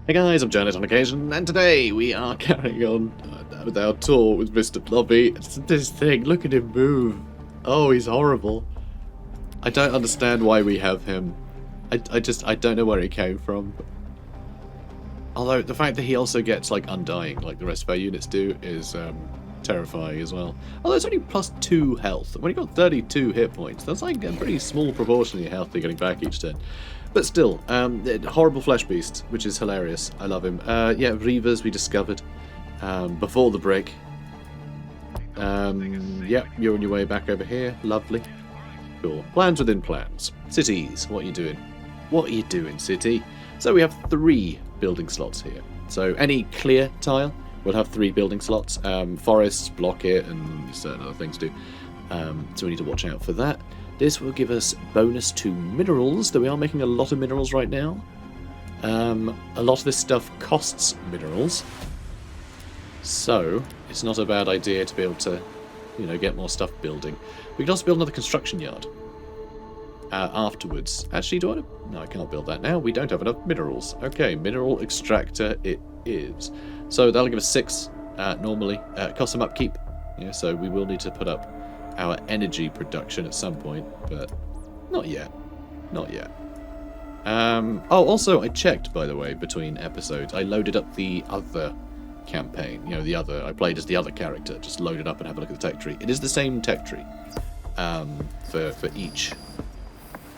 Hey guys, I'm Janet on occasion, and today we are carrying on with our tour with Mr. Blobby. It's this thing, look at him move. Oh, he's horrible. I don't understand why we have him. I don't know where he came from. Although, the fact that he also gets, like, undying, like the rest of our units do, is terrifying as well. Although it's only +2 health. When you got 32 hit points, that's like a pretty small proportion of your health you're getting back each turn. But still, horrible flesh beast, which is hilarious. I love him. Yeah, Reavers we discovered before the break. Yeah, you're on your way back over here. Lovely. Cool. Plans within plans. Cities, what are you doing? What are you doing, city? So we have 3 building slots here. So any clear tile will have 3 building slots. Forests block it, and certain other things do. So we need to watch out for that. This will give us bonus to minerals, though we are making a lot of minerals right now. A lot of this stuff costs minerals, so it's not a bad idea to be able to, you know, get more stuff building. We can also build another construction yard afterwards. Actually, do I? No, I can't build that now. We don't have enough minerals. Okay, mineral extractor it is. So that'll give us 6 normally. Cost some upkeep, yeah, so we will need to put up our energy production at some point, but not yet. Not yet. Oh, also, I checked, by the way, between episodes. I loaded up the other campaign. You know, the other. I played as the other character. Just load it up and have a look at the tech tree. It is the same tech tree for each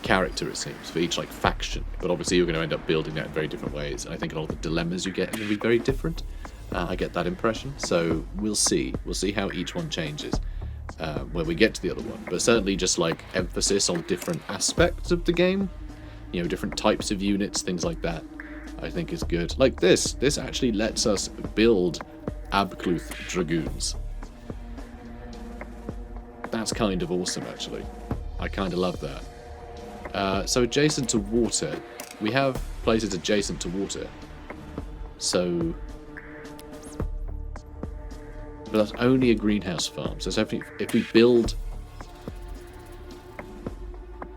character, it seems, for each like faction. But obviously, you're going to end up building that in very different ways. And I think a lot of the dilemmas you get are going to be very different. I get that impression. So we'll see. We'll see how each one changes when we get to the other one. But certainly just like emphasis on different aspects of the game, you know, different types of units, things like that, I think is good. Like this actually lets us build Abkluth Dragoons. That's kind of awesome, actually. I kind of love that. So adjacent to water, we have places adjacent to water. So, but that's only a greenhouse farm. So if we build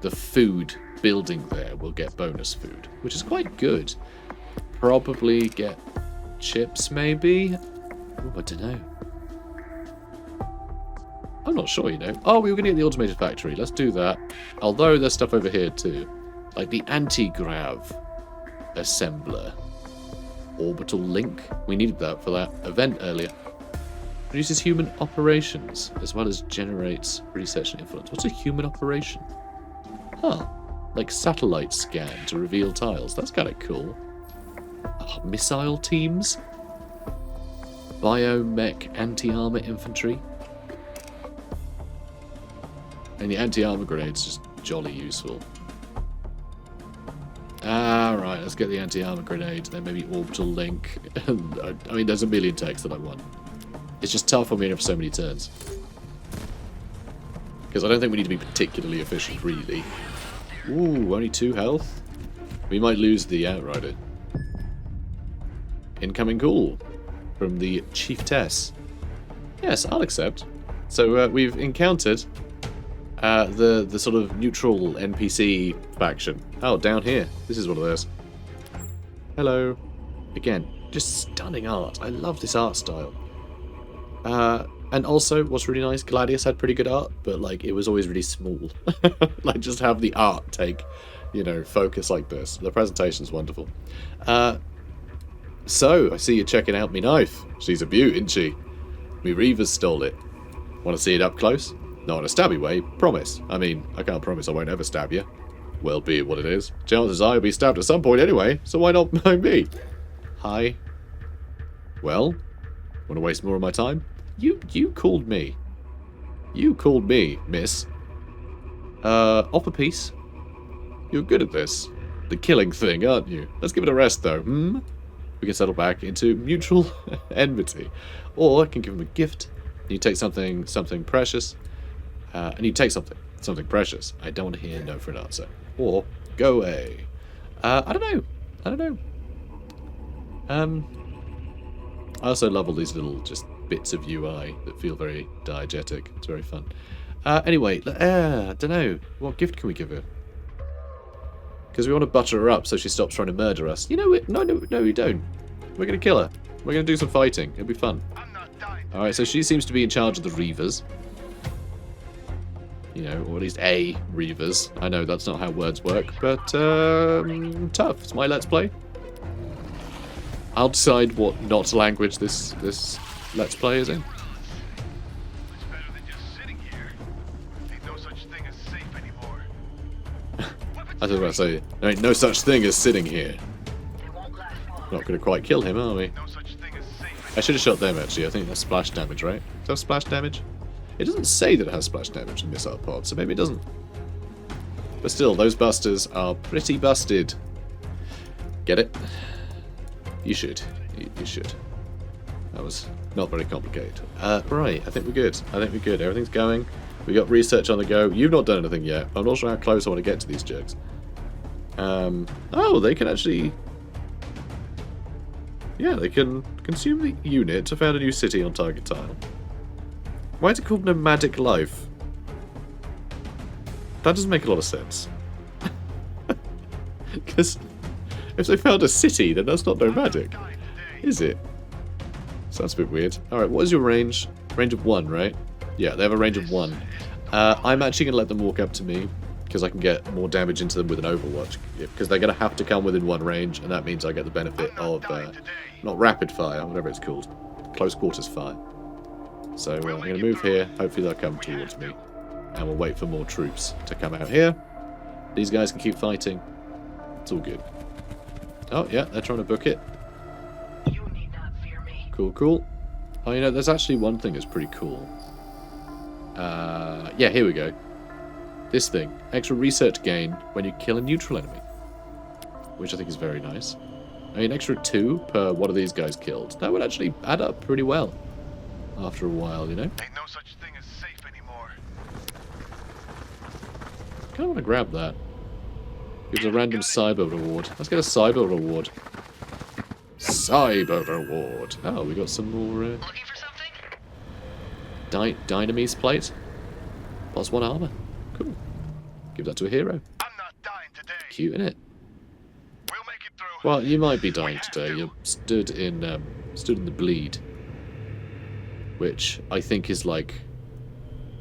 the food building there, we'll get bonus food, which is quite good. Probably get chips, maybe? Ooh, I don't know. I'm not sure, you know. Oh, we were going to get the automated factory. Let's do that. Although there's stuff over here too. Like the anti-grav assembler. Orbital link. We needed that for that event earlier. Produces human operations, as well as generates research and influence. What's a human operation? Huh. Like satellite scan to reveal tiles. That's kind of cool. Oh, missile teams? Biomech anti-armor infantry? And the anti-armor grenade's just jolly useful. Right, let's get the anti-armor grenade, then maybe orbital link. I mean, there's a million techs that I want. It's just tough when we're in for so many turns. Because I don't think we need to be particularly efficient, really. Ooh, only 2 health? We might lose the Outrider. Incoming call from the Chiefess. Yes, I'll accept. So we've encountered the sort of neutral NPC faction. Oh, down here. This is one of those. Hello. Again, just stunning art. I love this art style. And also, what's really nice, Gladius had pretty good art, but like it was always really small. Like just have the art take, you know, focus like this. The presentation's wonderful. So I see you checking out me knife. She's a beaut, isn't she? Me Reavers stole it. Want to see it up close? Not in a stabby way, promise. I mean, I can't promise I won't ever stab you. Well, be it what it is. Chances are I'll be stabbed at some point anyway, so why not by me? Hi. Well, want to waste more of my time? You called me. You called me, miss. Offer peace. You're good at this. The killing thing, aren't you? Let's give it a rest, though, We can settle back into mutual enmity. Or I can give him a gift. You take something precious. And you take something precious. I don't want to hear no for an answer. Or go away. I don't know. I also love all these little just bits of UI that feel very diegetic. It's very fun. Anyway, I don't know. What gift can we give her? Because we want to butter her up so she stops trying to murder us. You know what? No, we don't. We're going to kill her. We're going to do some fighting. It'll be fun. Alright, so she seems to be in charge of the Reavers. You know, or at least a Reavers. I know that's not how words work, but tough. It's my Let's Play. I'll decide what not language this Let's Play is in. It's better than just sitting here. Ain't no such thing as safe anymore. I was about to say, there ain't no such thing as sitting here. Not going to quite kill him, are we? No such thing as safe. I should have shot them, actually. I think that's splash damage, right? Does that have splash damage? It doesn't say that it has splash damage in missile pod, so maybe it doesn't. But still, those busters are pretty busted. Get it? You should. You should. That was not very complicated. Right, I think we're good. I think we're good. Everything's going. We got research on the go. You've not done anything yet. I'm not sure how close I want to get to these jerks. Oh, they can actually... Yeah, they can consume the unit to found a new city on target tile. Why is it called Nomadic Life? That doesn't make a lot of sense. Because if they found a city, then that's not nomadic, is it? Sounds a bit weird. Alright, what is your range? Range of 1, right? Yeah, they have a range of 1. I'm actually going to let them walk up to me, because I can get more damage into them with an Overwatch. Because they're going to have to come within 1 range, and that means I get the benefit of, not rapid fire, whatever it's called. Close quarters fire. So I'm going to move here, hopefully they'll come towards me. And we'll wait for more troops to come out here. These guys can keep fighting. It's all good. Oh, yeah, they're trying to book it. You need not fear me. Cool, cool. Oh, you know, there's actually one thing that's pretty cool. Yeah, here we go. This thing. Extra research gain when you kill a neutral enemy. Which I think is very nice. I mean, extra 2 per one of these guys killed. That would actually add up pretty well. After a while, you know? Ain't no such thing as safe anymore. Kind of want to grab that. Gives a random cyber reward. Let's get a cyber reward. Cyber reward. Oh, we got some more Looking for something? Dynamis plate. +1 armor. Cool. Give that to a hero. I'm not dying today. Cute, innit? We'll make it through. Well, you might be dying today. You're stood in the bleed. Which I think is like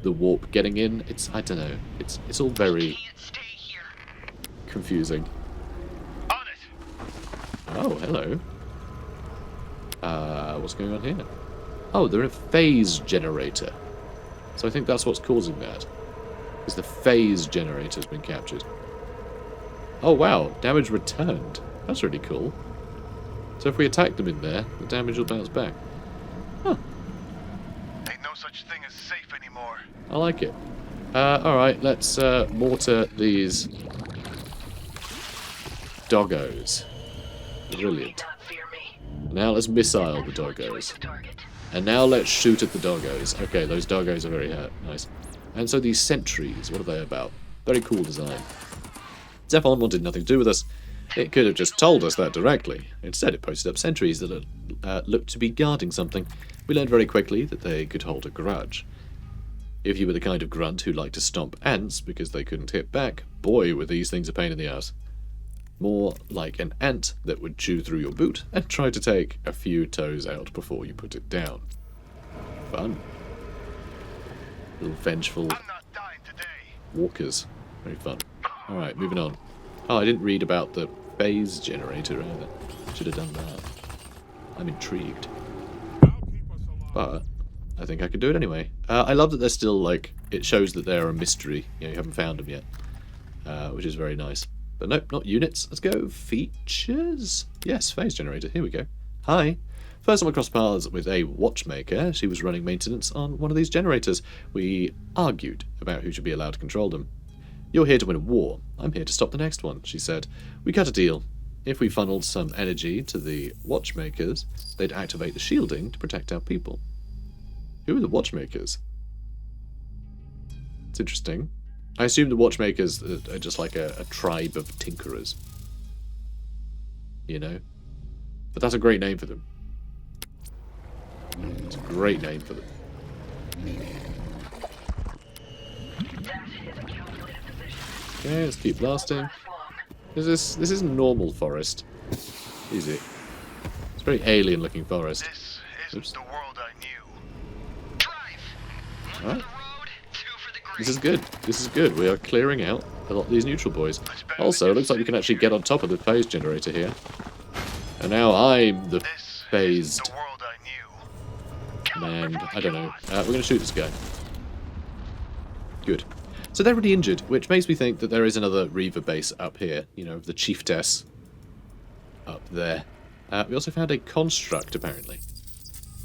the warp getting in. I don't know. It's all very Can't stay here. confusing. On it. Oh, hello. What's going on here? Oh, they're in a phase generator. So I think that's what's causing that. Is the phase generator's been captured. Oh wow, damage returned. That's really cool. So if we attack them in there, the damage will bounce back. Huh. Ain't no such thing as safe anymore. I like it. Alright, let's mortar these doggos. You need Brilliant. not fear me. Now let's missile the Choice doggos. of target. And now let's shoot at the doggos. Okay, those doggos are very hurt. Nice. And so these sentries, what are they about? Very cool design. ZEPHON wanted nothing to do with us. It could have just told us that directly. Instead, it posted up sentries that looked to be guarding something. We learned very quickly that they could hold a grudge. If you were the kind of grunt who liked to stomp ants because they couldn't hit back, boy, were these things a pain in the ass. More like an ant that would chew through your boot and try to take a few toes out before you put it down. Fun. Little vengeful I'm not dying today. walkers. Very fun. Alright, moving on. Oh, I didn't read about the phase generator either. Should have done that. I'm intrigued. But I think I could do it anyway. I love that they're still, like, it shows that they're a mystery. You know, you haven't found them yet. Which is very nice. But nope, not units. Let's go features. Yes, phase generator. Here we go. Hi. First time I crossed paths with a watchmaker. She was running maintenance on one of these generators. We argued about who should be allowed to control them. You're here to win a war. I'm here to stop the next one, she said. We cut a deal. If we funneled some energy to the watchmakers, they'd activate the shielding to protect our people. Who are the watchmakers? It's interesting. I assume the watchmakers are just like a tribe of tinkerers. You know? But that's a great name for them. It's a great name for them. That is a calculated position. Okay, let's keep blasting. This isn't normal forest, is it? It's a very alien-looking forest. This isn't Oops. the world I knew. Drive. One Alright. for the road, two for the green. This is good. This is good. We are clearing out a lot of these neutral boys. Also, it looks like we can actually get on top of the phase generator here. And now I'm the This phased isn't the world I knew. man. I don't know. We're going to shoot this guy. Good. So they're really injured, which makes me think that there is another Reaver base up here. You know, the Chiefess up there. We also found a construct, apparently.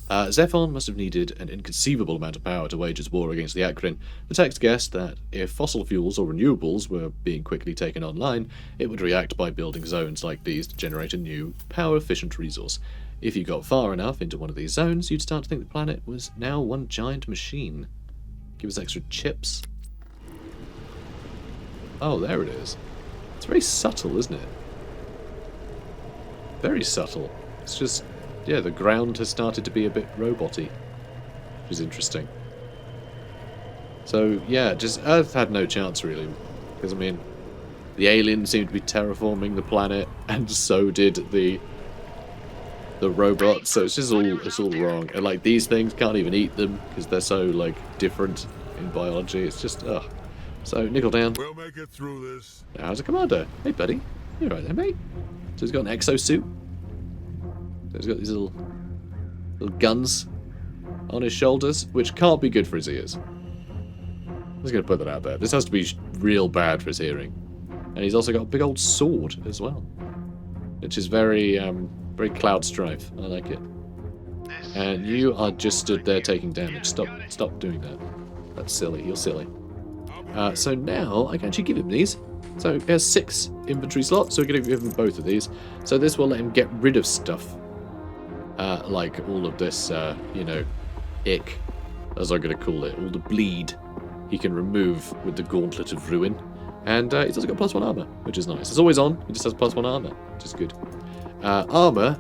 ZEPHON must have needed an inconceivable amount of power to wage its war against the Akron. The text guessed that if fossil fuels or renewables were being quickly taken online, it would react by building zones like these to generate a new, power-efficient resource. If you got far enough into one of these zones, you'd start to think the planet was now one giant machine. Give us extra chips. Oh, there it is. It's very subtle, isn't it? Very subtle. It's just, yeah, the ground has started to be a bit robot-y, which is interesting. So, yeah, just Earth had no chance, really. Because, I mean, the aliens seemed to be terraforming the planet, and so did the robots, so it's just all wrong. And, like, these things can't even eat them, because they're so, like, different in biology. It's just, ugh. So, nickel down. We'll make it through this. Now, how's a commander? Hey, buddy. You right there, mate? So he's got an exosuit. So he's got these little guns on his shoulders, which can't be good for his ears. I'm just going to put that out there. This has to be real bad for his hearing. And he's also got a big old sword as well, which is very, very Cloud Strife. I like it. And you are just stood there taking damage. Stop doing that. That's silly. You're silly. So now I can actually give him these. So he has 6 inventory slots, so we're going to give him both of these. So this will let him get rid of stuff. Like all of this, you know, ick, as I'm going to call it. All the bleed he can remove with the Gauntlet of Ruin. And he's also got +1 armor, which is nice. It's always on, he just has +1 armor, which is good. Armor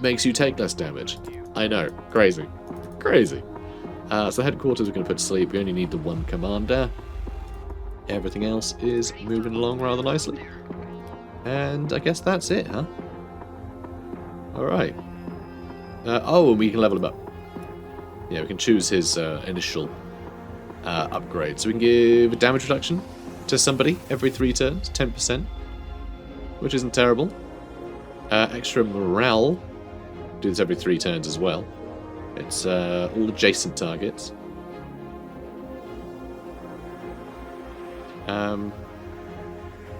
makes you take less damage. I know, crazy. Crazy. So headquarters we're going to put to sleep. We only need the 1 commander. Everything else is moving along rather nicely. And I guess that's it, huh? Alright. Oh, and we can level him up. Yeah, we can choose his initial upgrade. So we can give a damage reduction to somebody every 3 turns, 10%. Which isn't terrible. Extra morale. Do this every 3 turns as well. It's all adjacent targets.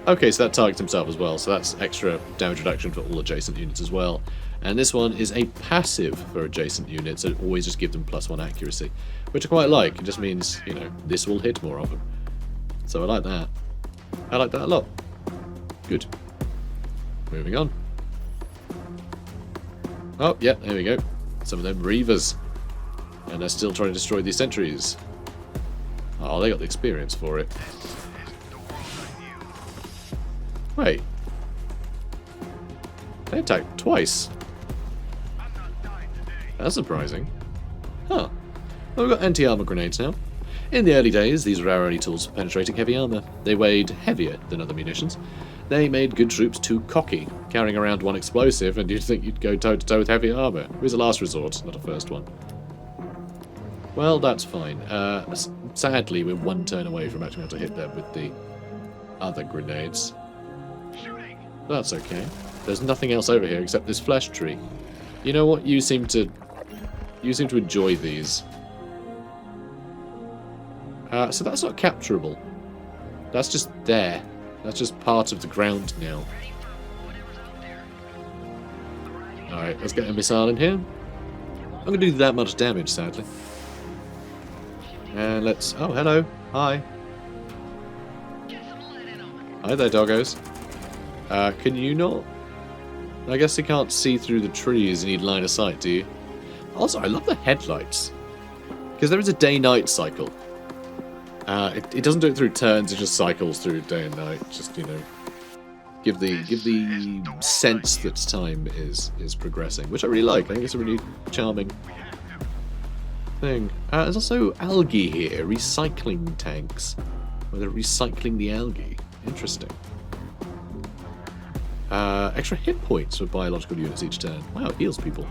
Okay, so that targets himself as well, so that's extra damage reduction for all adjacent units as well. And this one is a passive for adjacent units, so it always just gives them +1 accuracy, which I quite like. It just means, you know, this will hit more often. So I like that. I like that a lot. Good. Moving on. Oh, yeah, there we go. Some of them Reavers. And they're still trying to destroy these sentries. Oh, they got the experience for it. Wait. They attacked twice. That's surprising. Huh. Well, we've got anti-armor grenades now. In the early days, these were our only tools for penetrating heavy armor. They weighed heavier than other munitions. They made good troops too cocky, carrying around 1 explosive, and you'd think you'd go toe-to-toe with heavy armor. It was a last resort, not a first one. Well, that's fine. Sadly, we're 1 turn away from actually having to hit them with the other grenades. That's okay. There's nothing else over here except this flesh tree. You know what? You seem to enjoy these. So that's not capturable. That's just there. That's just part of the ground now. Alright, let's get a missile in here. I'm going to do that much damage, sadly. And let's... Oh, hello. Hi. Hi there, doggos. Can you not? I guess you can't see through the trees and need line of sight, do you? Also, I love the headlights. Because there is a day-night cycle. It doesn't do it through turns, it just cycles through day and night. Just, you know, give the sense that time is progressing, which I really like. I think it's a really charming thing. There's also algae here, recycling tanks. Where they're recycling the algae. Interesting. Extra hit points for biological units each turn. Wow, it heals people.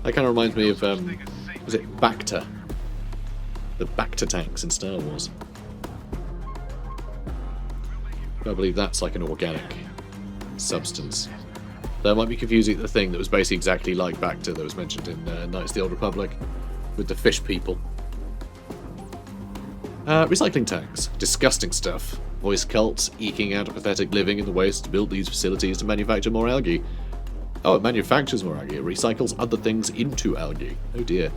That kind of reminds me of, was it Bacta? The Bacta tanks in Star Wars. I believe that's like an organic substance. That might be confusing the thing that was basically exactly like Bacta that was mentioned in Knights of the Old Republic with the fish people. Recycling tanks. Disgusting stuff. Voice cults eking out a pathetic living in the waste to build these facilities to manufacture more algae. Oh, it manufactures more algae. It recycles other things into algae. Oh dear.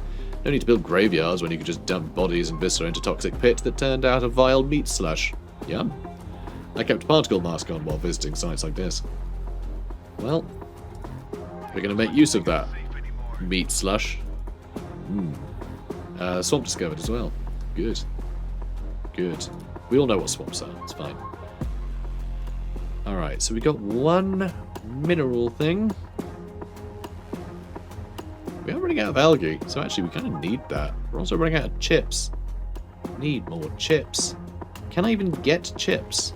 No need to build graveyards when you could just dump bodies and viscera into toxic pits that turned out a vile meat slush. Yum. I kept a particle mask on while visiting sites like this. Well, we're going to make use of that meat slush. Swamp discovered as well. Good. Good. We all know what swamps are. It's fine. Alright, so we got one mineral thing. We are running out of algae, so actually we kind of need that. We're also running out of chips. Need more chips. Can I even get chips?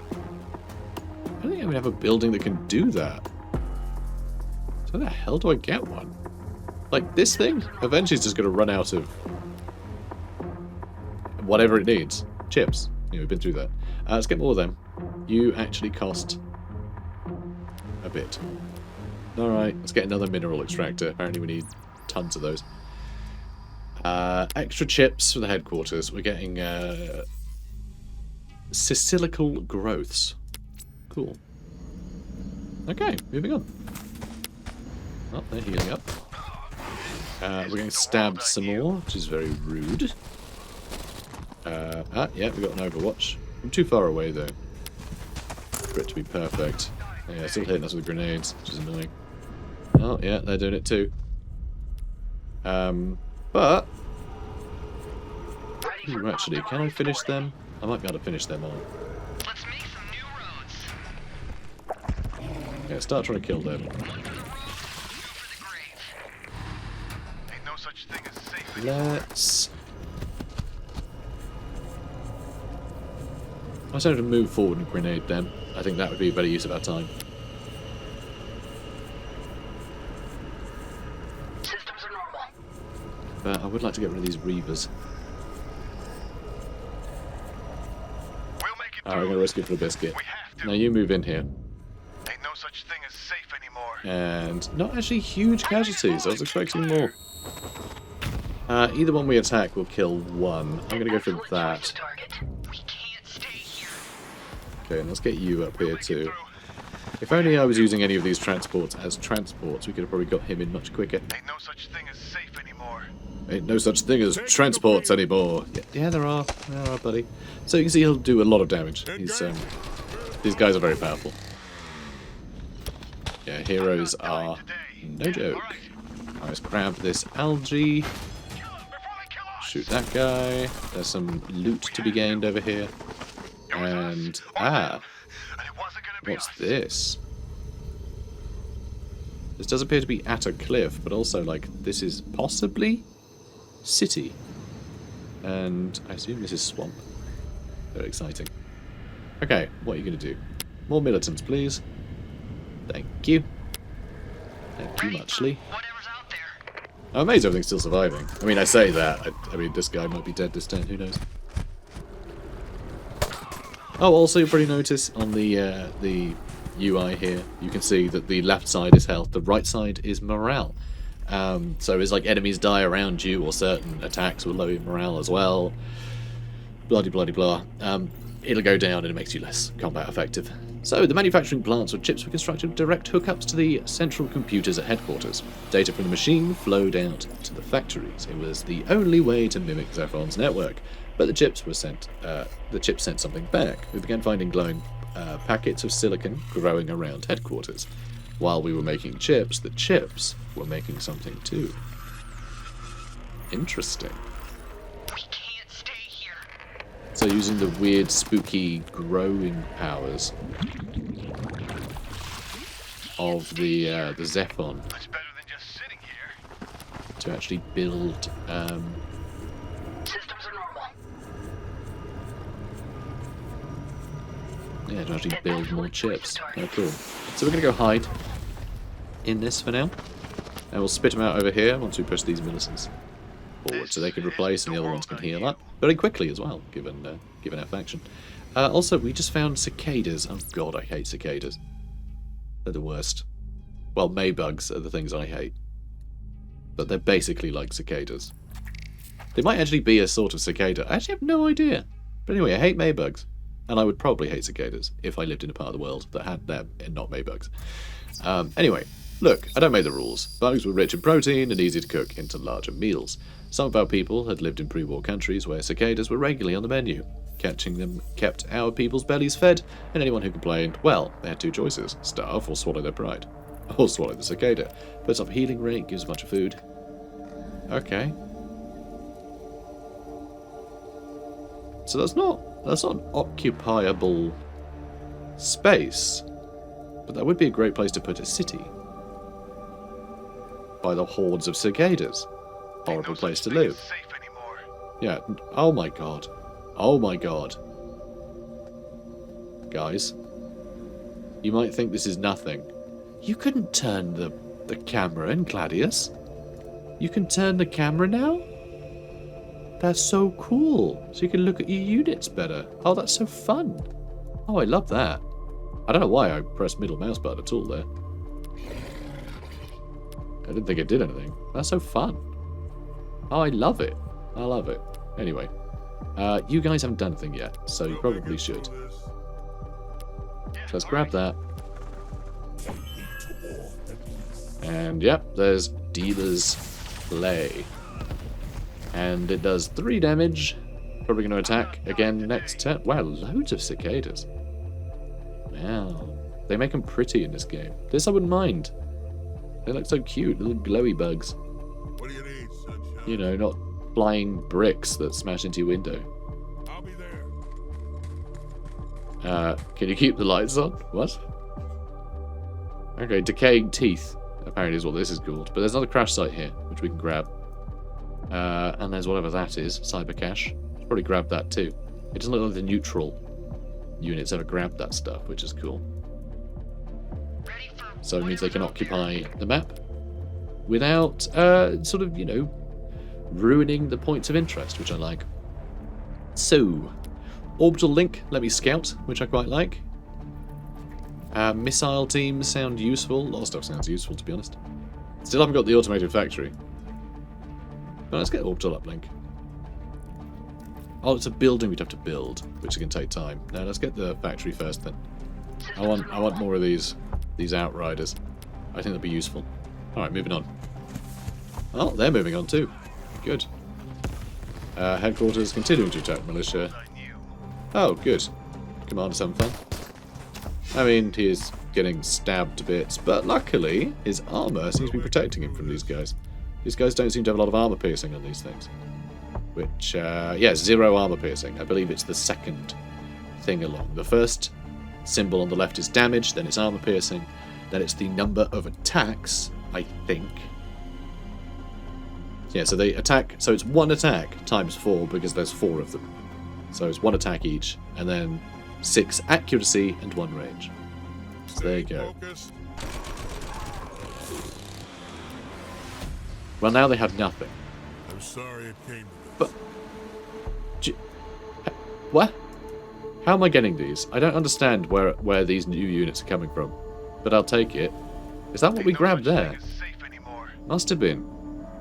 I don't think I even have a building that can do that. So how the hell do I get one? Like, this thing eventually is just going to run out of whatever it needs. Chips. Yeah, we've been through that. Let's get more of them. You actually cost a bit. Alright, let's get another mineral extractor. Apparently we need tons of those. Extra chips for the headquarters. We're getting silical growths. Cool. Okay, moving on. Oh, they're healing up. We're getting stabbed some more, which is very rude. Yeah, we got an Overwatch. I'm too far away though for it to be perfect. Yeah, still hitting us with grenades, which is annoying. Oh yeah, they're doing it too. But actually, can I finish them? I might be able to finish them all. Let's make some new roads. Yeah, start trying to kill them. Ain't no such thing as safe anymore. Let's. I was going to move forward and grenade them. I think that would be a better use of our time. Systems are normal. But I would like to get rid of these Reavers. We'll make it Alright, we're going to risk it for a biscuit. We have to. Now you move in here. Ain't no such thing as safe anymore. And not actually huge casualties. I was expecting more. Either one we attack will kill one. I'm going to go for that. Target. We can't stay here. Okay, and let's get you up here too. If only I was using any of these transports as transports, we could have probably got him in much quicker. Ain't no such thing as safe anymore. Ain't no such thing as transports anymore. Yeah, there are. There are, buddy. So you can see he'll do a lot of damage. He's, these guys are very powerful. Yeah, heroes are no joke. Alright, let's grab this algae. Shoot that guy. There's some loot to be gained over here. And, what's this? This does appear to be at a cliff, but also, like, this is possibly city. And I assume this is swamp. Very exciting. Okay, what are you going to do? More militants, please. Thank you. Thank you muchly. Whatever's out there. I'm amazed everything's still surviving. I mean, I say that. I mean, this guy might be dead this turn. Who knows? Oh, also, you'll probably notice on the UI here, you can see that the left side is health, the right side is morale. So it's like enemies die around you, or certain attacks will lower your morale as well. Bloody blah. It'll go down and it makes you less combat effective. So the manufacturing plants with chips were constructed with direct hookups to the central computers at headquarters. Data from the machine flowed out to the factories. It was the only way to mimic ZEPHON's network. But the chips were sent. The chips sent something back. We began finding glowing packets of silicon growing around headquarters. While we were making chips, the chips were making something too. Interesting. We can't stay here. So using the weird, spooky growing powers of the ZEPHON Much better than just sitting here. to actually build. Systems are normal. Yeah, to actually build more chips. Oh, cool. So we're going to go hide in this for now. And we'll spit them out over here once we push these militants forward so they can replace and the other ones can heal up. Very quickly as well, given our faction. Also, we just found cicadas. Oh god, I hate cicadas. They're the worst. Well, maybugs are the things I hate. But they're basically like cicadas. They might actually be a sort of cicada. I actually have no idea. But anyway, I hate maybugs. And I would probably hate cicadas if I lived in a part of the world that had them and not maybugs. Anyway, look, I don't make the rules. Bugs were rich in protein and easy to cook into larger meals. Some of our people had lived in pre-war countries where cicadas were regularly on the menu. Catching them kept our people's bellies fed, and anyone who complained, well, they had two choices: starve or swallow their pride. Or swallow the cicada. Puts up a healing rate, gives a bunch of food. Okay. So that's not an occupiable space. But that would be a great place to put a city. By the hordes of cicadas. Horrible place to live. Yeah. Oh my god. Oh my god. Guys. You might think this is nothing. You couldn't turn the camera in Gladius. You can turn the camera now? That's so cool. So you can look at your units better. Oh, that's so fun. Oh, I love that. I don't know why I pressed middle mouse button at all there. I didn't think it did anything. That's so fun. Oh, I love it. I love it. Anyway, you guys haven't done anything yet, so you probably should. So let's grab that. And yep, there's Dealer's Play. And it does 3 damage. Probably going to attack again next turn. Wow, loads of cicadas. Wow. They make them pretty in this game. This I wouldn't mind. They look so cute, little glowy bugs. What do you need, sunshine? You know, not flying bricks that smash into your window. I'll be there. Can you keep the lights on? What? Okay, decaying teeth, apparently is what this is called. But there's another crash site here, which we can grab. And there's whatever that is, cyber cache. Should probably grab that too. It doesn't look like the neutral units ever grab that stuff, which is cool. So it means they can occupy the map without sort of, you know, ruining the points of interest, which I like. So, orbital link, let me scout, which I quite like. Missile teams sound useful. A lot of stuff sounds useful, to be honest. Still haven't got the automated factory. But let's get orbital uplink. Oh, it's a building we'd have to build, which is going to take time. Now let's get the factory first then. I want more of these outriders. I think they'll be useful. Alright, moving on. Oh, they're moving on too. Good. Headquarters continuing to attack militia. Oh, good. Commander's having fun. I mean, he is getting stabbed to bits, but luckily his armor seems to be protecting him from these guys. These guys don't seem to have a lot of armor piercing on these things. Which, yeah, 0 armor piercing. I believe it's the second thing along. The first symbol on the left is damage, then it's armor piercing, then it's the number of attacks, I think. Yeah, so they attack, so it's 1 attack times 4 because there's 4 of them. So it's 1 attack each, and then 6 accuracy and 1 range. So there you go. Focus. Well, now they have nothing. I'm sorry it came to this. But... What? How am I getting these? I don't understand where these new units are coming from. But I'll take it. Is that what we grabbed there? Must have been.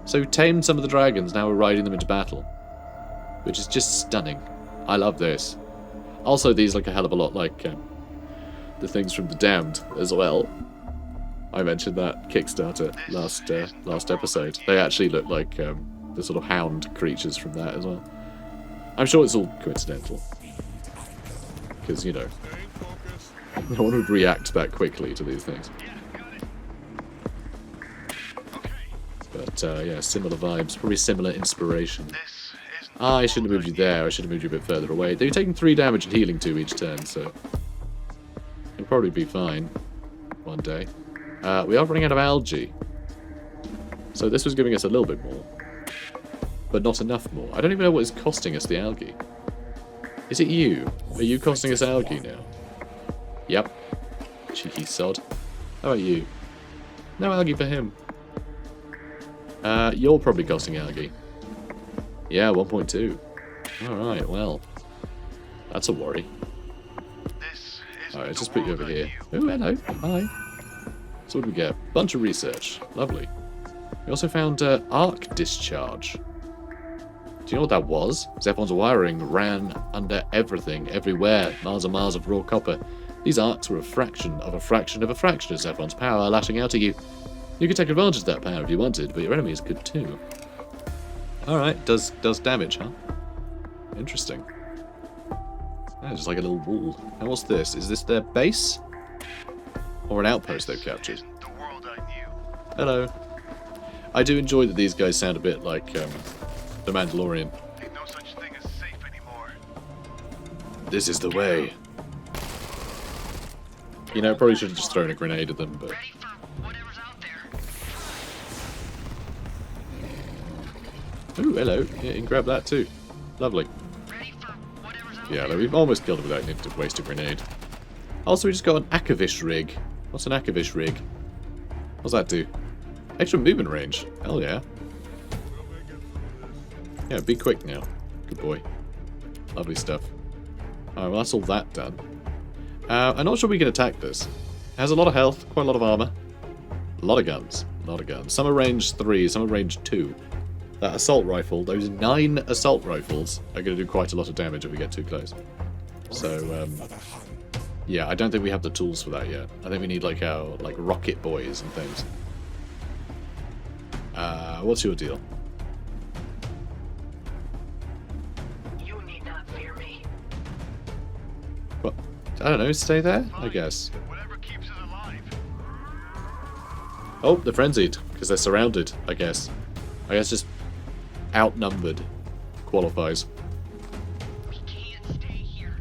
So we tamed some of the dragons, now we're riding them into battle. Which is just stunning. I love this. Also, these look a hell of a lot like the things from The Damned as well. I mentioned that Kickstarter last episode. They actually look like the sort of hound creatures from that as well. I'm sure it's all coincidental. Because, you know, no one would react that quickly to these things. But, yeah, similar vibes. Probably similar inspiration. I shouldn't have moved you there. I should have moved you a bit further away. They're taking 3 damage and healing 2 each turn, so... It'll probably be fine one day. We are running out of algae. So this was giving us a little bit more. But not enough more. I don't even know what is costing us the algae. Is it you? Are you costing us algae now? Yep. Cheeky sod. How about you? No algae for him. You're probably costing algae. Yeah, 1.2. Alright, well. That's a worry. Alright, let's just put you over here. Oh, hello. Hi. So what do we get? Bunch of research. Lovely. We also found arc discharge. Do you know what that was? ZEPHON's wiring ran under everything, everywhere. Miles and miles of raw copper. These arcs were a fraction of a fraction of a fraction of ZEPHON's power lashing out at you. You could take advantage of that power if you wanted, but your enemies could too. Alright, does damage, huh? Interesting. That's just like a little wall. And what's this? Is this their base? Or an outpost they've captured? Hello. I do enjoy that these guys sound a bit like the Mandalorian. Ain't no such thing as safe anymore. This is the way. You know, probably should have just thrown a grenade at them, but... Ready for whatever's out there. Ooh, hello. Yeah, you can grab that too. Lovely. Ready for whatever's out Yeah, there. we've almost killed it without needing to waste a grenade. Also, we just got an Akavish rig. What's an Akavish rig? What's that do? Extra movement range. Hell yeah. Yeah, be quick now. Good boy. Lovely stuff. Alright, well that's all that done. I'm not sure we can attack this. It has a lot of health, quite a lot of armor. A lot of guns. A lot of guns. Some are range 3, some are range 2. That assault rifle, those 9 assault rifles are going to do quite a lot of damage if we get too close. So, yeah, I don't think we have the tools for that yet. I think we need like our rocket boys and things. What's your deal? You need not fear me. What? I don't know, stay there, I guess. Whatever keeps us alive. Oh, they're frenzied, because they're surrounded, I guess. I guess just outnumbered qualifies. We can't stay here.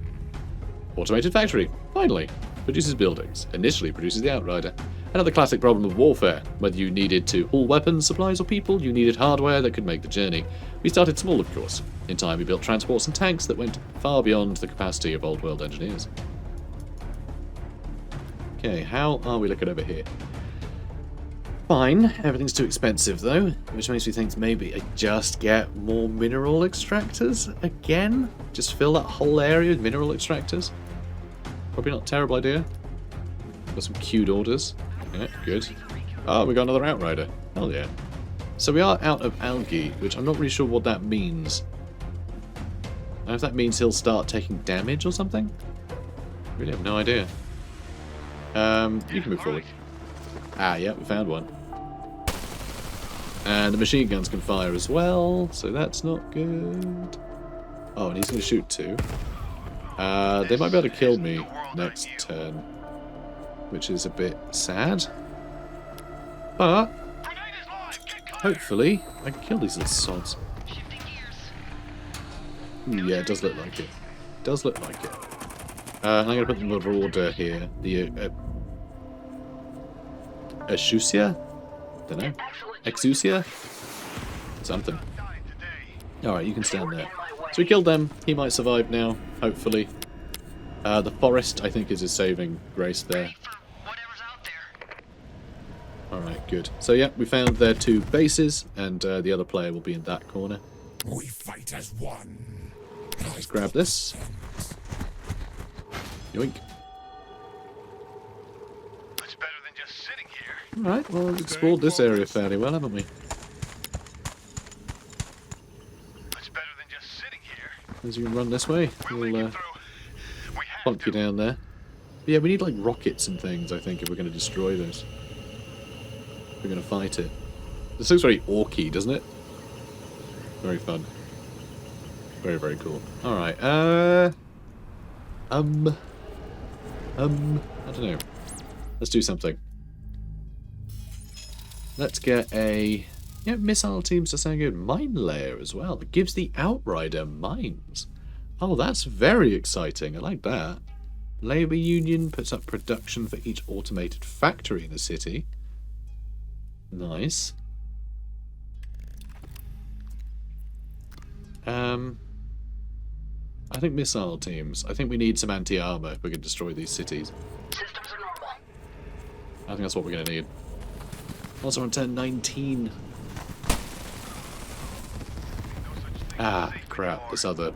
Automated factory, finally. Produces buildings. Initially produces the Outrider. Another classic problem of warfare. Whether you needed to haul weapons, supplies, or people, you needed hardware that could make the journey. We started small, of course. In time, we built transports and tanks that went far beyond the capacity of old world engineers. Okay, how are we looking over here? Fine. Everything's too expensive, though, which makes me think maybe I just get more mineral extractors again? Just fill that whole area with mineral extractors? Probably not a terrible idea. Got some queued orders. Yeah, good. Oh, we got another Outrider. Hell yeah. So we are out of algae, which I'm not really sure what that means. I don't know if that means he'll start taking damage or something? Really have no idea. You can move forward. Ah, yeah, we found one. And the machine guns can fire as well, so that's not good. Oh, and he's going to shoot too. They might be able to kill me next turn, which is a bit sad. But hopefully I can kill these little sods. Shifting gears. Ooh, yeah, it does look like it. Does look like it. I'm going to put them in order here. The Exusia? Don't know. Exusia? Something. Alright, you can stand there. So we killed them. He might survive now, hopefully. The forest, I think, is his saving grace there. Ready for whatever's out there. Alright, good. So yeah, we found their 2 bases, and the other player will be in that corner. We fight as one. Let's grab this. Yoink. It's better than just sitting here. Alright, well, we've explored this area fairly well, haven't we? It's better than just sitting here. As you can run this way, We'll we'll make it through. We have plonk you to. down there. But yeah, we need like rockets and things, I think, if we're going to destroy this. If we're going to fight it. This looks very orky, doesn't it? Very fun. Very, very cool. Alright, I don't know. Let's do something. Let's get a... Yeah, missile teams to sound good. Mine layer as well. It gives the Outrider mines. Oh, that's very exciting. I like that. Labour Union puts up production for each automated factory in the city. Nice. I think missile teams. I think we need some anti-armor if we're going to destroy these cities. Systems are normal. I think that's what we're going to need. Also on turn 19. Ah, crap. This other...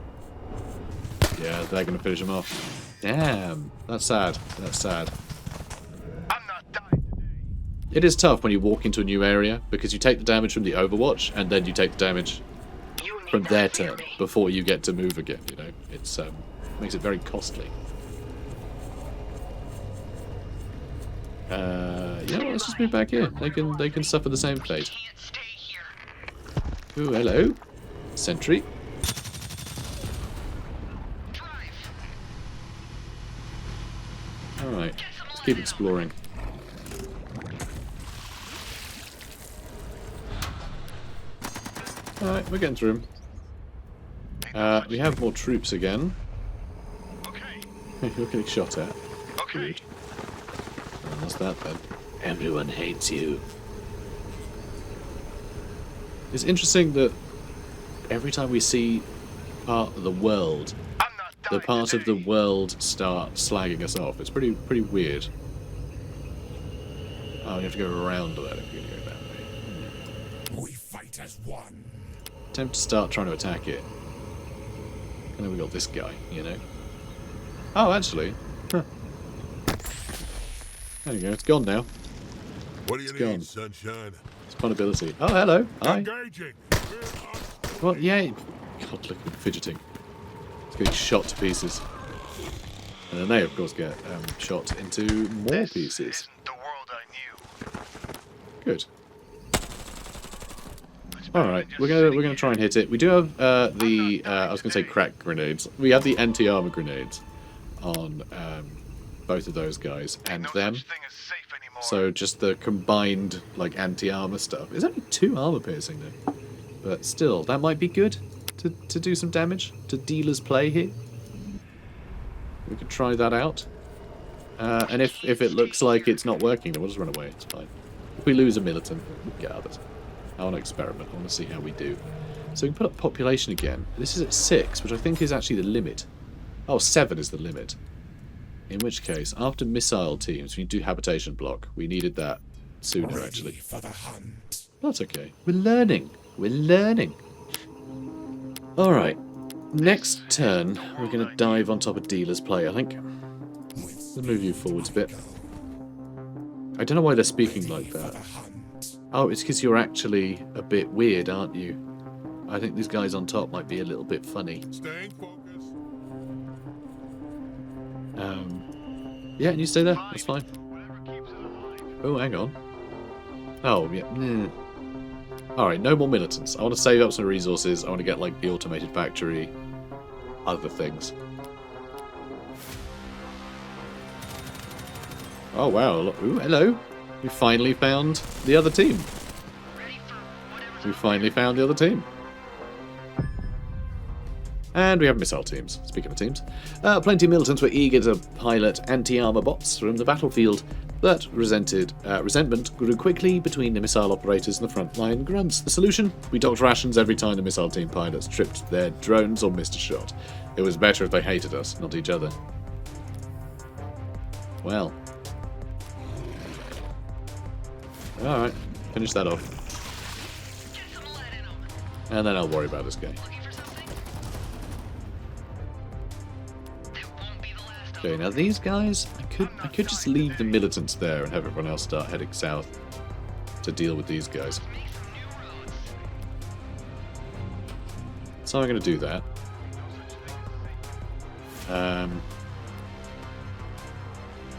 Yeah, they're going to finish him off. Damn. That's sad. That's sad. I'm not dying today. It is tough when you walk into a new area, because you take the damage from the Overwatch, and then you take the damage You need from not their fear turn me. before you get to move again, you know? It's makes it very costly. Yeah, let's just move back here. They can suffer the same fate. Can't stay here. Ooh, hello. Sentry. Drive. Alright, let's keep exploring. Alright, we're getting through them. We have more troops again. Okay. You're getting shot at. Okay. Oh, what's that then? Everyone hates you. It's interesting that every time we see part of the world, I'm not the dying part of the today. world start slagging us off. It's pretty weird. Oh, you have to go around that if you're going to go that way. We fight as one. Attempt to start trying to attack it. And then we got this guy, you know. Oh, actually. Huh. There you go, it's gone now. What do you It's gone. need, sunshine? It's fun ability. Oh, hello. Hi. Engaging. What? Yeah. God, look at him fidgeting. It's getting shot to pieces. And then they, of course, get shot into more This pieces. isn't the world I knew. Good. It's better All right, than just we're sitting gonna try and hit it. We do have I was gonna say crack grenades. We have the anti-armor grenades on both of those guys here. and No them. such thing as safe anymore. So just the combined like anti-armor stuff. There's only 2 armor piercing though, but still that might be good to do some damage to dealer's play here. We could try that out. And if it looks like it's not working, then we'll just run away. It's fine. If we lose a militant, we'll get others. I want to experiment. I want to see how we do. So we can put up population again. This is at 6, which I think is actually the limit. Oh, 7 is the limit. In which case, after missile teams, we need to do habitation block. We needed that sooner, Ready actually. for the hunt. That's okay. We're learning. We're learning. Alright. Next turn, we're going to dive on top of dealer's play, I think. We'll move you forwards a bit. I don't know why they're speaking like that. Oh, it's because you're actually a bit weird, aren't you? I think these guys on top might be a little bit funny. Staying focused. Yeah, and you stay there. That's fine. Whatever keeps it alive. Oh, hang on. Oh, yeah. Alright, no more militants. I want to save up some resources. I want to get, like, the automated factory. Other things. Oh, wow. Ooh, hello. We finally found the other team. Ready for whatever's We finally found the other team. And we have missile teams. Speaking of teams, plenty of militants were eager to pilot anti-armor bots from the battlefield, but resentment grew quickly between the missile operators and the frontline grunts. The solution? We docked rations every time the missile team pilots tripped their drones or missed a shot. It was better if they hated us, not each other. Well. Alright, finish that off. get some lead in 'em. And then I'll worry about this guy. Looking for something? That won't be the last of Okay, now these guys, I could just leave the militants there and have everyone else start heading south to deal with these guys. Make some new roads. So I'm going to do that.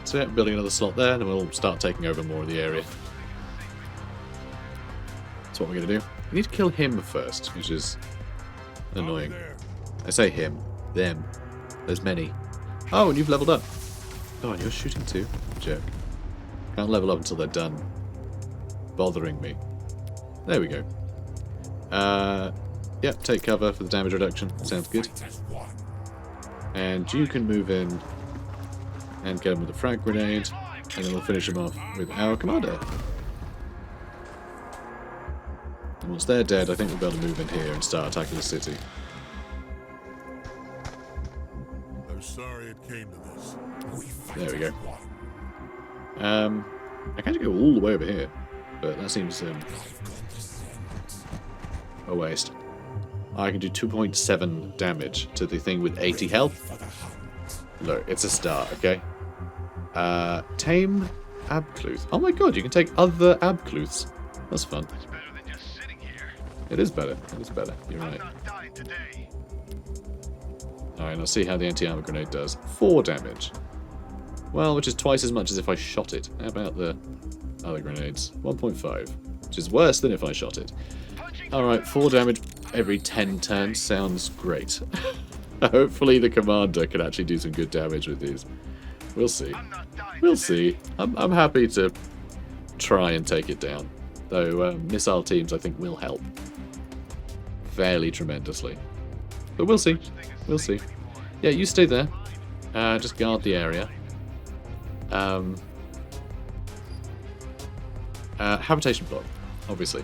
So yeah, building another slot there, and then we'll start taking over more of the area. That's what we're going to do. We need to kill him first, which is annoying. There. I say him, them. There's many. Oh, and you've leveled up. Oh, and you're shooting too? Jerk. Can't level up until they're done bothering me. There we go. Yep, take cover for the damage reduction. Sounds good. Fight as one. And you can move in and get him with a frag grenade, and then we'll finish him off with our commander. And once they're dead, I think we'll be able to move in here and start attacking the city. came to this. There we go. I can't go all the way over here, but that seems a waste. I can do 2.7 damage to the thing with 80 health. Look, it's a start, okay? Tame Abcluth. Oh my god, you can take other Abcluths. That's fun. It's better than just sitting here. It is better. It is better. You're I'm right. not dying today. Alright, I'll see how the anti-armor grenade does. 4 damage. Well, which is twice as much as if I shot it. How about the other grenades? 1.5. Which is worse than if I shot it. Alright, 4 damage every 10 turns sounds great. Hopefully the commander can actually do some good damage with these. We'll see. I'm not dying We'll today. see. I'm happy to try and take it down. Though missile teams I think will help. Fairly tremendously. But we'll see. We'll see. Yeah, you stay there. Just guard the area. Habitation block, obviously.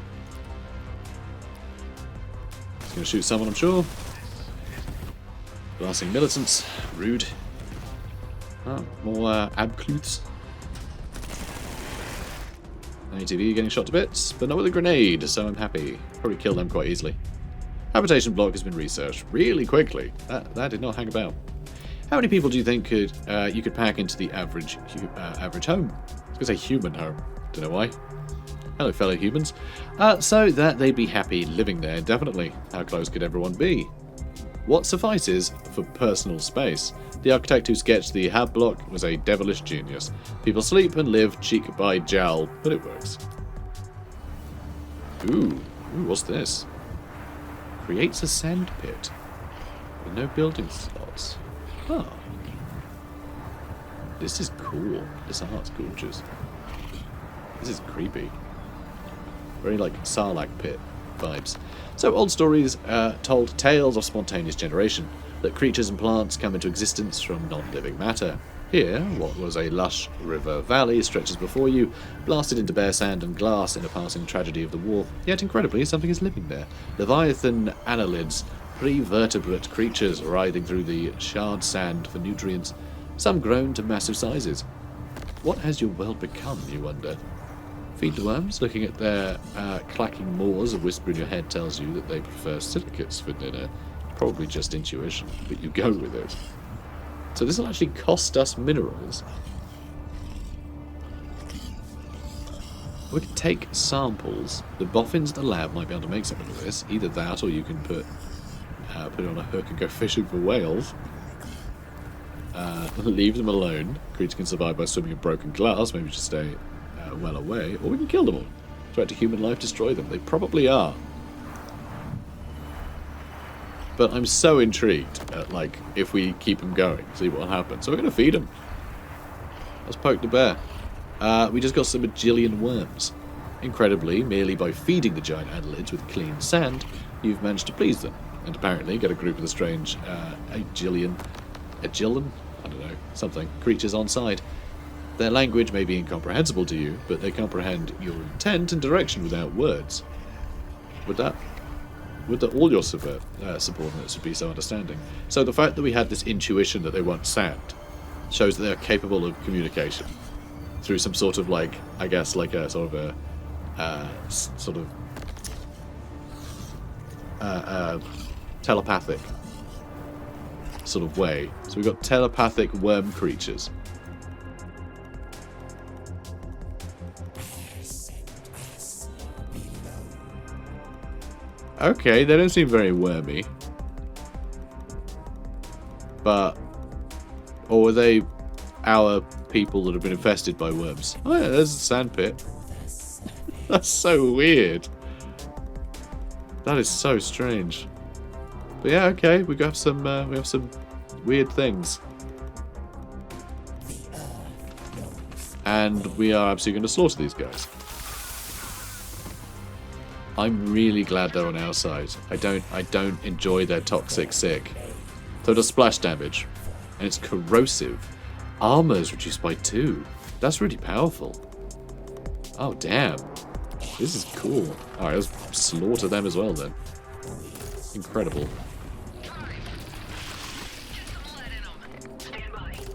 He's going to shoot someone, I'm sure. Blasting militants. Rude. Oh, more Abcluths. ATV getting shot to bits, but not with a grenade, so I'm happy. Probably kill them quite easily. Habitation block has been researched really quickly. That did not hang about. How many people do you think could you could pack into the average home? I was going to say human home. Don't know why. Hello, fellow humans. So that they'd be happy living there indefinitely. How close could everyone be? What suffices for personal space? The architect who sketched the hab block was a devilish genius. People sleep and live cheek by jowl, but it works. Ooh, what's this? Creates a sand pit with no building slots. Oh. This is cool. This art's gorgeous. This is creepy. Very like Sarlacc pit vibes. So old stories told tales of spontaneous generation, that creatures and plants come into existence from non-living matter. Here, what was a lush river valley stretches before you, blasted into bare sand and glass in a passing tragedy of the war. Yet incredibly, something is living there. Leviathan annelids, pre-vertebrate creatures writhing through the charred sand for nutrients, some grown to massive sizes. What has your world become, you wonder? Feed the worms, looking at their clacking maws, a whisper in your head tells you that they prefer silicates for dinner. Probably just intuition, but you go with it. So this will actually cost us minerals. We can take samples. The boffins at the lab might be able to make something of this. Either that, or you can put it on a hook and go fishing for whales. Leave them alone. Creatures can survive by swimming in broken glass. Maybe just stay well away. Or we can kill them all. Threat to human life, destroy them. They probably are. But I'm so intrigued at, like, if we keep them going, see what will happen. So we're going to feed them. Let's poke the bear. We just got some bajillion worms. Incredibly, merely by feeding the giant annelids with clean sand, you've managed to please them. And apparently get a group of the strange agillion? I don't know, something, creatures on side. Their language may be incomprehensible to you, but they comprehend your intent and direction without words. Would all your subordinates would be so understanding? So the fact that we had this intuition that they want sand shows that they're capable of communication through some sort of, like, I guess, like a sort of telepathic sort of way. So we've got telepathic worm creatures. Okay, they don't seem very wormy. But... or were they our people that have been infested by worms? Oh yeah, there's a sand pit. That's so weird. That is so strange. But yeah, okay, we have some weird things. And we are absolutely going to slaughter these guys. I'm really glad they're on our side. I don't enjoy their toxic sick. So it does splash damage. And it's corrosive. Armor is reduced by 2. That's really powerful. Oh damn. This is cool. Alright, let's slaughter them as well then. Incredible. Get some lead in 'em. Stand by.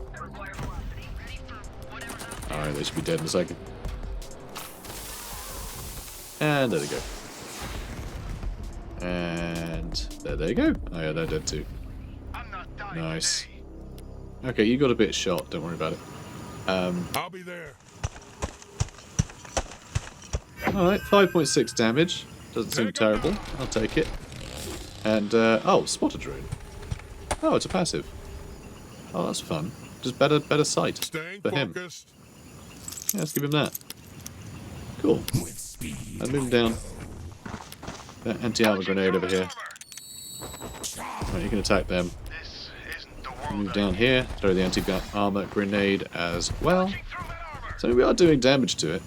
They should be dead in a second. And there they go. And there they go. Oh yeah, they're dead too. I'm not dying Nice. today. Okay, you got a bit shot. Don't worry about it. I'll be there. Alright, 5.6 damage. Doesn't seem terrible. I'll take it. And, oh, spot a drone. Oh, it's a passive. Oh, that's fun. Just better sight Staying for him. focused. Yeah, let's give him that. Cool. With speed. And move him down. That anti-armor grenade over here. Right, you can attack them. This isn't the world Move I down need. here. Throw the anti-armor grenade as well. Punching through that armor. So we are doing damage to it.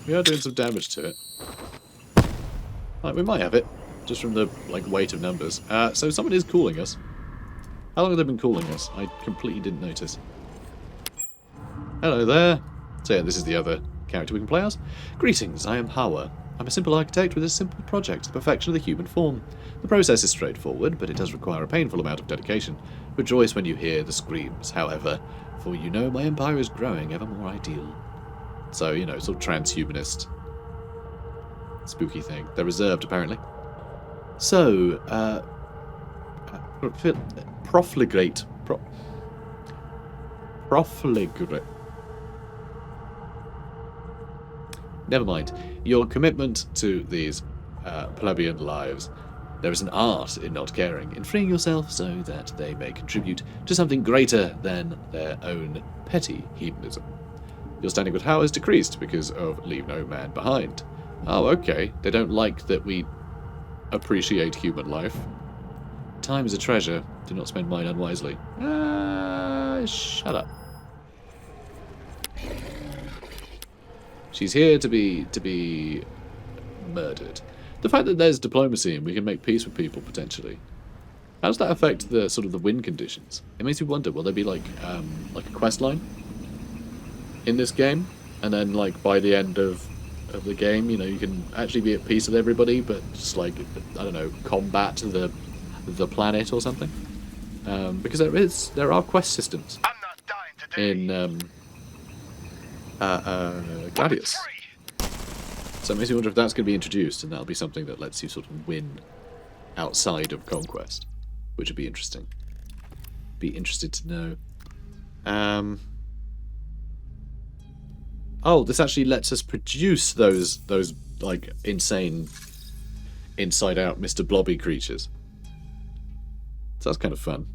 We are doing some damage to it. Right, we might have it. Just from the weight of numbers. So someone is calling us. How long have they been calling us? I completely didn't notice. Hello there. So yeah, this is the other character we can play as. Greetings, I am Hawa. I'm a simple architect with a simple project, the perfection of the human form. The process is straightforward, but it does require a painful amount of dedication. Rejoice when you hear the screams, however, for you know my empire is growing ever more ideal. So, you know, sort of transhumanist spooky thing. They're reserved, apparently. So, profligate. Profligate. Never mind. Your commitment to these plebeian lives. There is an art in not caring, in freeing yourself so that they may contribute to something greater than their own petty hedonism. Your standing with Howard is decreased because of leave no man behind. Oh, okay. They don't like that we appreciate human life. Time is a treasure. Do not spend mine unwisely. Shut up. She's here to be murdered. The fact that there's diplomacy and we can make peace with people potentially. How does that affect the sort of the win conditions? It makes me wonder, will there be like a quest line in this game? And then by the end of the game, you know, you can actually be at peace with everybody, but just I don't know, combat the planet or something. Because there are quest systems I'm not dying today. in Gladius. Free. So it makes me wonder if that's going to be introduced, and that'll be something that lets you sort of win outside of Conquest, which would be interesting. Be interested to know. Oh, this actually lets us produce those insane inside-out Mr. Blobby creatures. So that's kind of fun.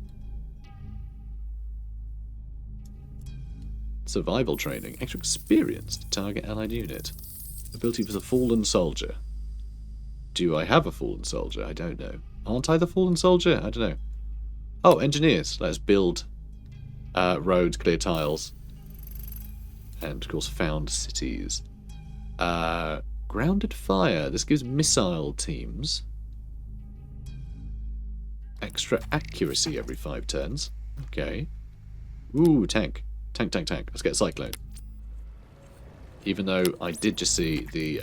Survival training. Extra experience to target allied unit. Ability for the fallen soldier. Do I have a fallen soldier? I don't know. Aren't I the fallen soldier? I don't know. Oh, engineers. Let's build roads, clear tiles. And, of course, found cities. Grounded fire. This gives missile teams extra accuracy every 5 turns. Okay. Ooh, tank. Tank. Let's get a cyclone. Even though I did just see the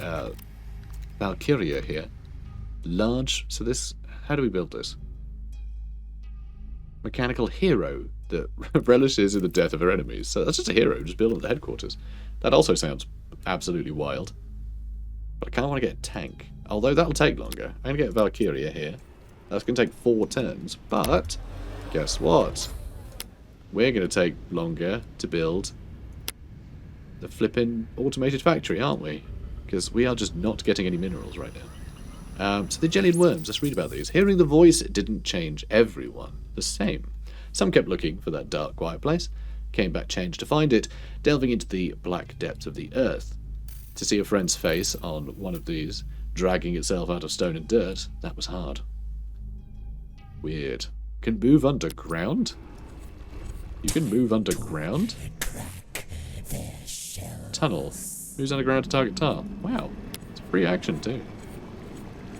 Valkyria here. Large. So this. How do we build this? Mechanical hero that relishes in the death of her enemies. So that's just a hero. Just build at the headquarters. That also sounds absolutely wild. But I kind of want to get a tank. Although that'll take longer. I'm going to get Valkyria here. That's going to take 4 turns. But guess what? We're going to take longer to build the flipping automated factory, aren't we? Because we are just not getting any minerals right now. So the jelly and worms, let's read about these. Hearing the voice didn't change everyone the same. Some kept looking for that dark, quiet place, came back changed to find it, delving into the black depths of the earth. To see a friend's face on one of these, dragging itself out of stone and dirt, that was hard. Weird. Can move underground? You can move underground? Tunnel. Moves underground to target tar. Wow. It's free action too.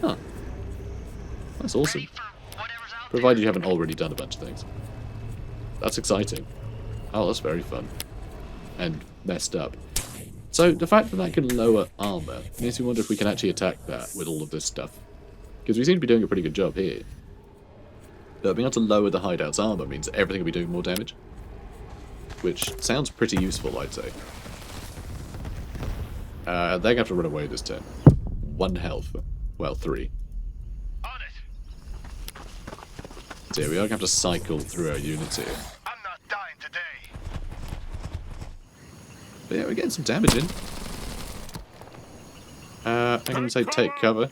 Huh. That's awesome. Ready for whatever's out Provided you haven't already done a bunch of things. That's exciting. Oh, that's very fun. And messed up. So the fact that that can lower armor makes me wonder if we can actually attack that with all of this stuff. Because we seem to be doing a pretty good job here. But being able to lower the hideout's armor means everything will be doing more damage. Which sounds pretty useful, I'd say. They're going to have to run away this turn. 1 health. Well, 3. On it. So yeah, we are going to have to cycle through our units here. I'm not dying today. But yeah, we're getting some damage in. I'm going to say take cover.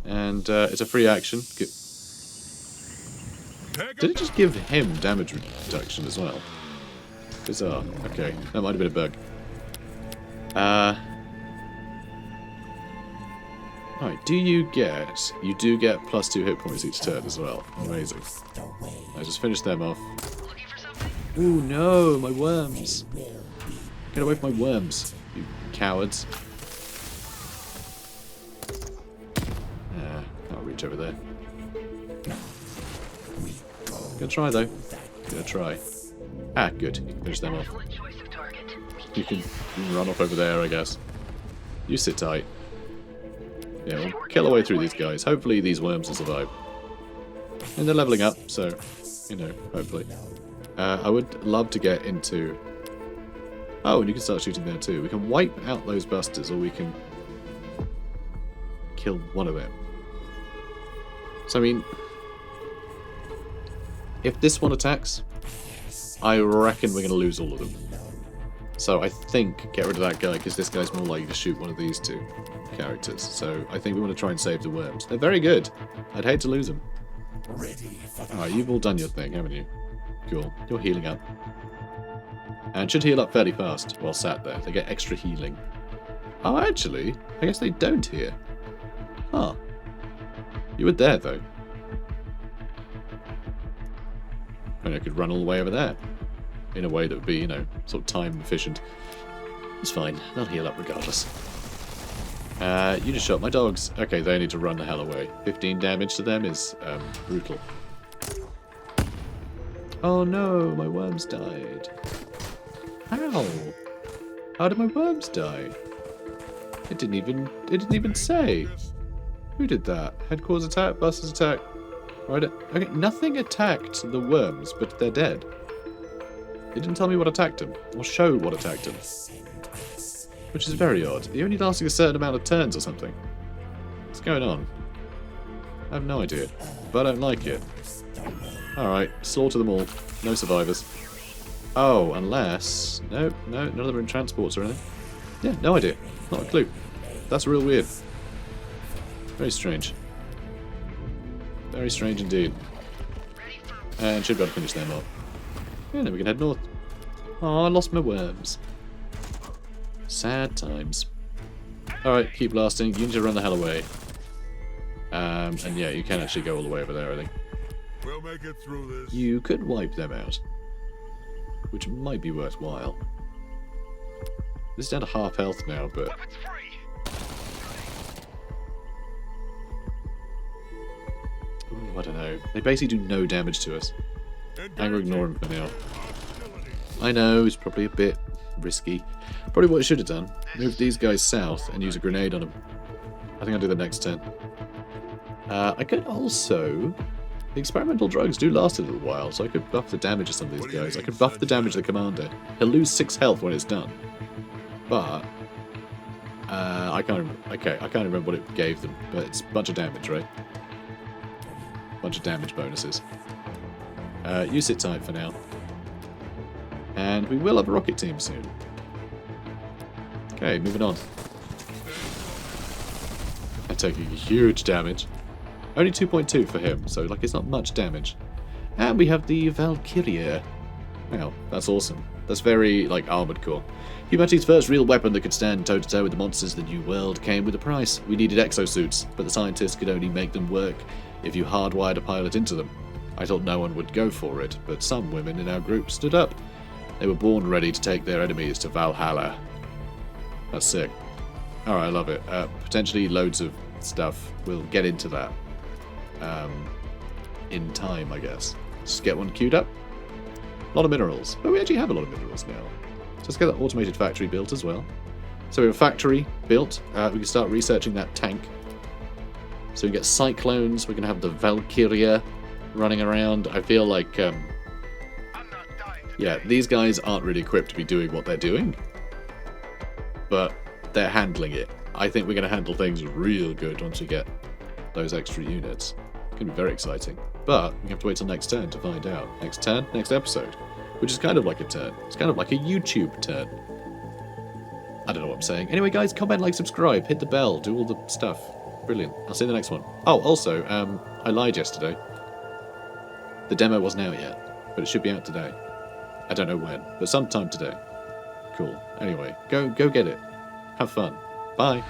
And it's a free action. Did it just give him damage reduction as well? Bizarre. Okay, that might have been a bug. Alright, you do get +2 hit points each turn as well. Amazing. I just finished them off. Looking for something? Ooh, no, my worms. Get away from my worms, you cowards. I'll reach over there. Gonna try though. Gonna try. Ah, good. You can finish them off. Excellent choice of target. You can run off over there, I guess. You sit tight. Yeah, we'll kill our way through these guys. Hopefully these worms will survive. And they're leveling up, so, you know, hopefully. I would love to get into... Oh, and you can start shooting there too. We can wipe out those busters, or we can kill one of them. So, I mean... If this one attacks, I reckon we're going to lose all of them. So I think get rid of that guy, because this guy's more likely to shoot one of these two characters. So I think we want to try and save the worms. They're very good. I'd hate to lose them. Alright, you've all done your thing, haven't you? Cool. You're healing up. And should heal up fairly fast while sat there. They get extra healing. Oh, actually, I guess they don't here. Huh. You were there, though. And I could run all the way over there. In a way that would be, you know, sort of time efficient. It's fine. They'll heal up regardless. You just shot my dogs. Okay, they need to run the hell away. 15 damage to them is brutal. Oh no, my worms died. How? How did my worms die? It didn't even say. Who did that? Headquarters attack, busters attack. Right. Okay, nothing attacked the worms, but they're dead. It didn't tell me what attacked them, or show what attacked them. Which is very odd. You're only lasting a certain amount of turns or something. What's going on? I have no idea, but I don't like it. Alright, slaughter them all. No survivors. Oh, unless... No, none of them are in transports or anything. Yeah, no idea. Not a clue. That's real weird. Very strange. Very strange indeed. And should be able to finish them up. Yeah, then we can head north. Oh, I lost my worms. Sad times. Alright, keep blasting. You need to run the hell away. And yeah, you can actually go all the way over there, I think. We'll make it through this. You could wipe them out. Which might be worthwhile. This is down to half health now, but... Weapons free. Ooh, I don't know. They basically do no damage to us. I'm going to ignore him for now. I know, it's probably a bit risky. Probably what I should have done. Move these guys south and use a grenade on them. I think I'll do the next turn. I could also... The experimental drugs do last a little while, so I could buff the damage of some of these guys. I could buff the damage of the commander. He'll lose 6 health when it's done. But... I can't remember. Okay, I can't remember what it gave them, but it's a bunch of damage, right? Bunch of damage bonuses. You sit tight for now. And we will have a rocket team soon. Okay, moving on. I'm taking huge damage. Only 2.2 for him, so like it's not much damage. And we have the Valkyria. Wow, that's awesome. That's very, like, armored core. Humanity's first real weapon that could stand toe-to-toe with the monsters of the New World came with a price. We needed exosuits, but the scientists could only make them work if you hardwired a pilot into them. I thought no one would go for it, but some women in our group stood up. They were born ready to take their enemies to Valhalla. That's sick. Alright, I love it. Potentially loads of stuff. We'll get into that in time, I guess. Just get one queued up. A lot of minerals. But we actually have a lot of minerals now. So let's get that automated factory built as well. So we have a factory built. We can start researching that tank. So we can get cyclones. We can have the Valkyria running around. I feel like... I'm not dying Yeah, these guys aren't really equipped to be doing what they're doing, but they're handling it. I think we're going to handle things real good once we get those extra units. It's going to be very exciting. But we have to wait till next turn to find out. Next turn, next episode, which is kind of like a turn. It's kind of like a YouTube turn. I don't know what I'm saying. Anyway, guys, comment, like, subscribe, hit the bell, do all the stuff. Brilliant. I'll see you in the next one. Oh, also, I lied yesterday. The demo wasn't out yet, but it should be out today. I don't know when, but sometime today. Cool. Anyway, go get it. Have fun. Bye.